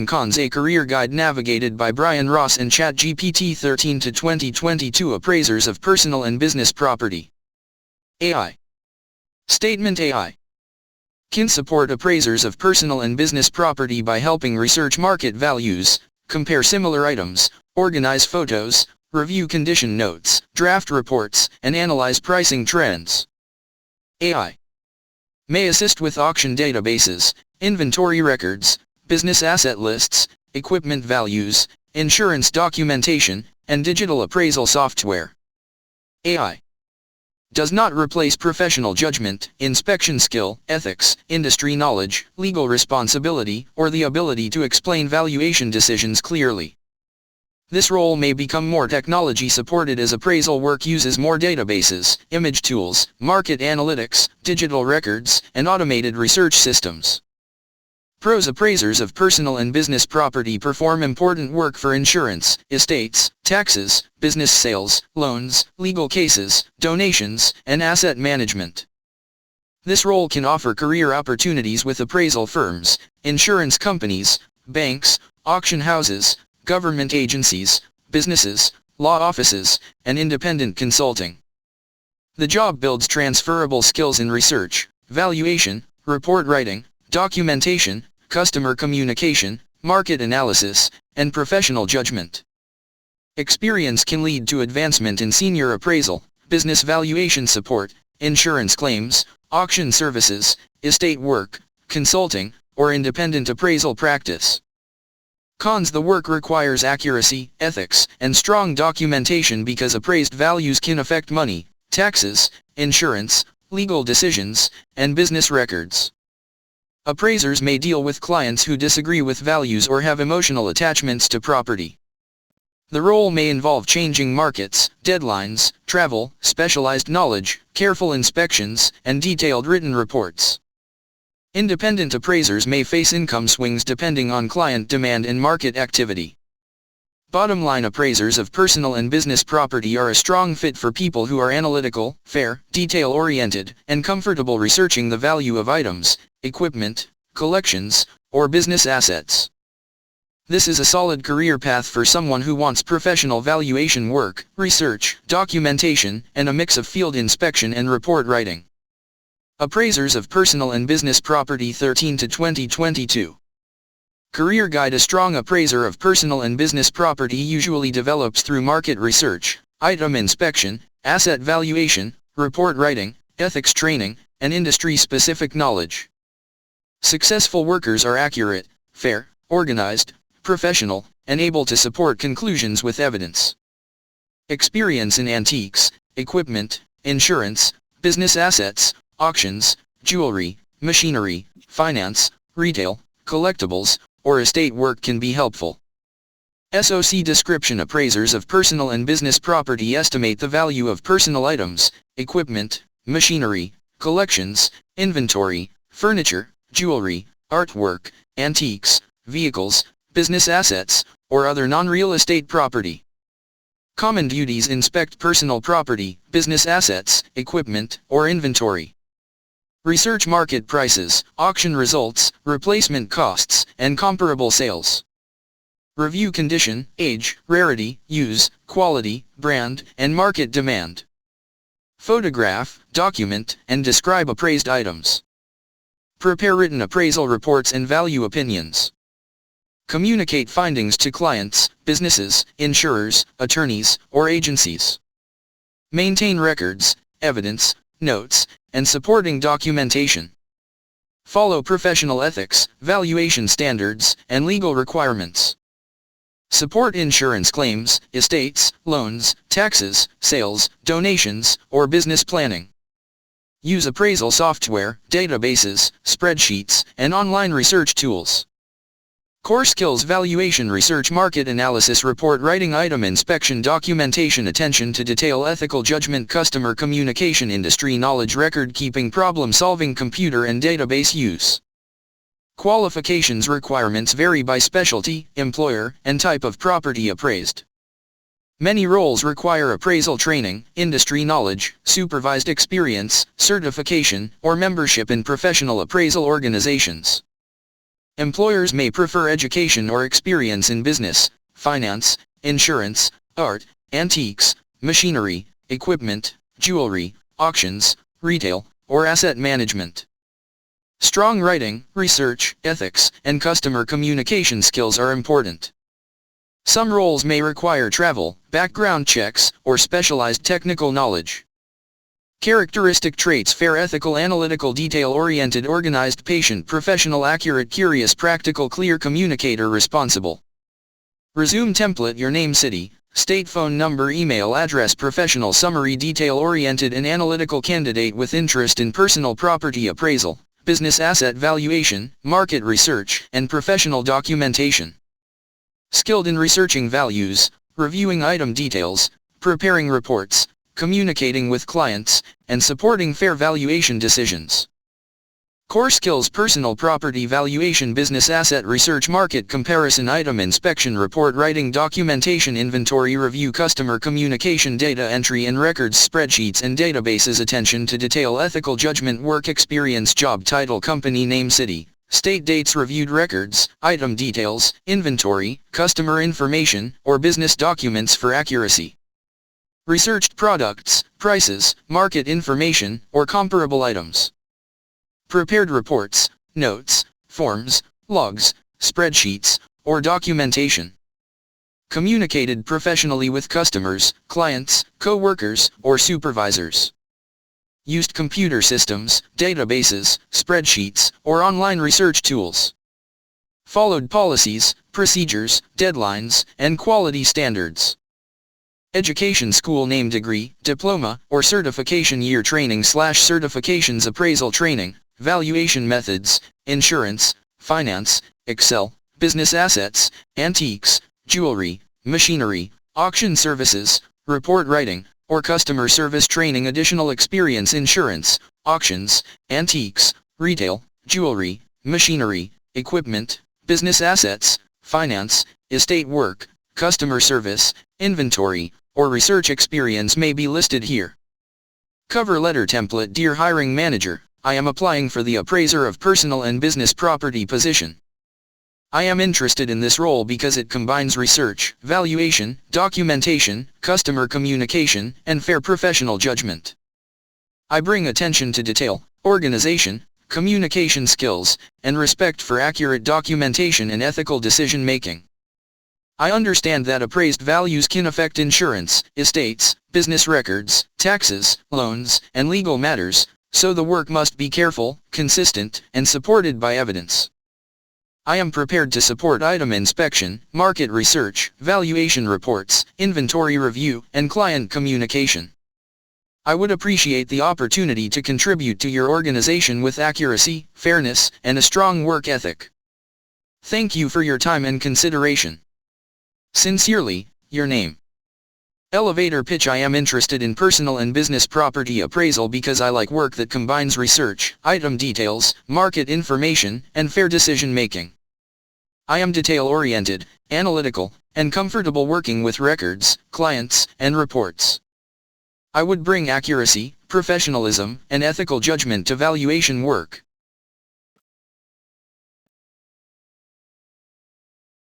Cons, a career guide navigated by Brian Ross and ChatGPT 13 to 2022 Appraisers of Personal and Business Property. AI. Statement: AI can support appraisers of personal and business property by helping research market values, compare similar items, organize photos, review condition notes, draft reports, and analyze pricing trends. AI may assist with auction databases, inventory records, business asset lists, equipment values, insurance documentation, and digital appraisal software. AI does not replace professional judgment, inspection skill, ethics, industry knowledge, legal responsibility, or the ability to explain valuation decisions clearly. This role may become more technology-supported as appraisal work uses more databases, image tools, market analytics, digital records, and automated research systems. Pros: appraisers of personal and business property perform important work for insurance, estates, taxes, business sales, loans, legal cases, donations, and asset management. This role can offer career opportunities with appraisal firms, insurance companies, banks, auction houses, government agencies, businesses, law offices, and independent consulting. The job builds transferable skills in research, valuation, report writing, documentation, customer communication, market analysis, and professional judgment. Experience can lead to advancement in senior appraisal, business valuation support, insurance claims, auction services, estate work, consulting, or independent appraisal practice. Cons: the work requires accuracy, ethics, and strong documentation because appraised values can affect money, taxes, insurance, legal decisions, and business records. Appraisers may deal with clients who disagree with values or have emotional attachments to property. The role may involve changing markets, deadlines, travel, specialized knowledge, careful inspections, and detailed written reports. Independent appraisers may face income swings depending on client demand and market activity. Bottom line: appraisers of personal and business property are a strong fit for people who are analytical, fair, detail-oriented, and comfortable researching the value of items, equipment, collections, or business assets. This is a solid career path for someone who wants professional valuation work, research, documentation, and a mix of field inspection and report writing. Appraisers of Personal and Business Property 13 to 2022. Career Guide: a strong appraiser of personal and business property usually develops through market research, item inspection, asset valuation, report writing, ethics training, and industry-specific knowledge. Successful workers are accurate, fair, organized, professional, and able to support conclusions with evidence. Experience in antiques, equipment, insurance, business assets, auctions, jewelry, machinery, finance, retail, collectibles, or estate work can be helpful. SOC description: appraisers of personal and business property estimate the value of personal items, equipment, machinery, collections, inventory, furniture, jewelry, artwork, antiques, vehicles, business assets, or other non-real estate property. Common duties: inspect personal property, business assets, equipment, or inventory. Research market prices, auction results, replacement costs, and comparable sales. Review condition, age, rarity, use, quality, brand, and market demand. Photograph, document, and describe appraised items. Prepare written appraisal reports and value opinions. Communicate findings to clients, businesses, insurers, attorneys, or agencies. Maintain records, evidence, notes, and supporting documentation. Follow professional ethics, valuation standards, and legal requirements. Support insurance claims, estates, loans, taxes, sales, donations, or business planning. Use appraisal software, databases, spreadsheets, and online research tools. Core skills: valuation research, market analysis, report writing, item inspection, documentation, attention to detail, ethical judgment, customer communication, industry knowledge, record keeping, problem solving, computer and database use. Qualifications: requirements vary by specialty, employer, and type of property appraised. Many roles require appraisal training, industry knowledge, supervised experience, certification, or membership in professional appraisal organizations. Employers may prefer education or experience in business, finance, insurance, art, antiques, machinery, equipment, jewelry, auctions, retail, or asset management. Strong writing, research, ethics, and customer communication skills are important. Some roles may require travel, background checks, or specialized technical knowledge. Characteristic traits: fair, ethical, analytical, detail-oriented, organized, patient, professional, accurate, curious, practical, clear, communicator, responsible. Resume template: your name, city, state, phone number, email address. Professional summary: detail-oriented and analytical, candidate with interest in personal property appraisal, business asset valuation, market research, and professional documentation. Skilled in researching values, reviewing item details, preparing reports, communicating with clients, and supporting fair valuation decisions. Core skills: personal property valuation, business asset research, market comparison, item inspection, report writing, documentation, inventory review, customer communication, data entry and records, spreadsheets and databases. Attention to detail, ethical judgment, work experience, job title, company name, city, state, dates, reviewed records, item details, inventory, customer information, or business documents for accuracy. Researched products, prices, market information, or comparable items. Prepared reports, notes, forms, logs, spreadsheets, or documentation. Communicated professionally with customers, clients, co-workers, or supervisors. Used computer systems, databases, spreadsheets, or online research tools. Followed policies, procedures, deadlines, and quality standards. Education: school name, degree, diploma, or certification, year, training/certifications, appraisal training, valuation methods, insurance, finance, Excel, business assets, antiques, jewelry, machinery, auction services, report writing, or customer service training. Additional experience: insurance, auctions, antiques, retail, jewelry, machinery, equipment, business assets, finance, estate work, customer service, inventory, or research experience may be listed here. Cover letter template: dear hiring manager, I am applying for the appraiser of personal and business property position. I am interested in this role because it combines research, valuation, documentation, customer communication, and fair professional judgment. I bring attention to detail, organization, communication skills, and respect for accurate documentation and ethical decision making. I understand that appraised values can affect insurance, estates, business records, taxes, loans, and legal matters, so the work must be careful, consistent, and supported by evidence. I am prepared to support item inspection, market research, valuation reports, inventory review, and client communication. I would appreciate the opportunity to contribute to your organization with accuracy, fairness, and a strong work ethic. Thank you for your time and consideration. Sincerely, your name. Elevator pitch: I am interested in personal and business property appraisal because I like work that combines research, item details, market information, and fair decision making. I am detail-oriented, analytical, and comfortable working with records, clients, and reports. I would bring accuracy, professionalism, and ethical judgment to valuation work.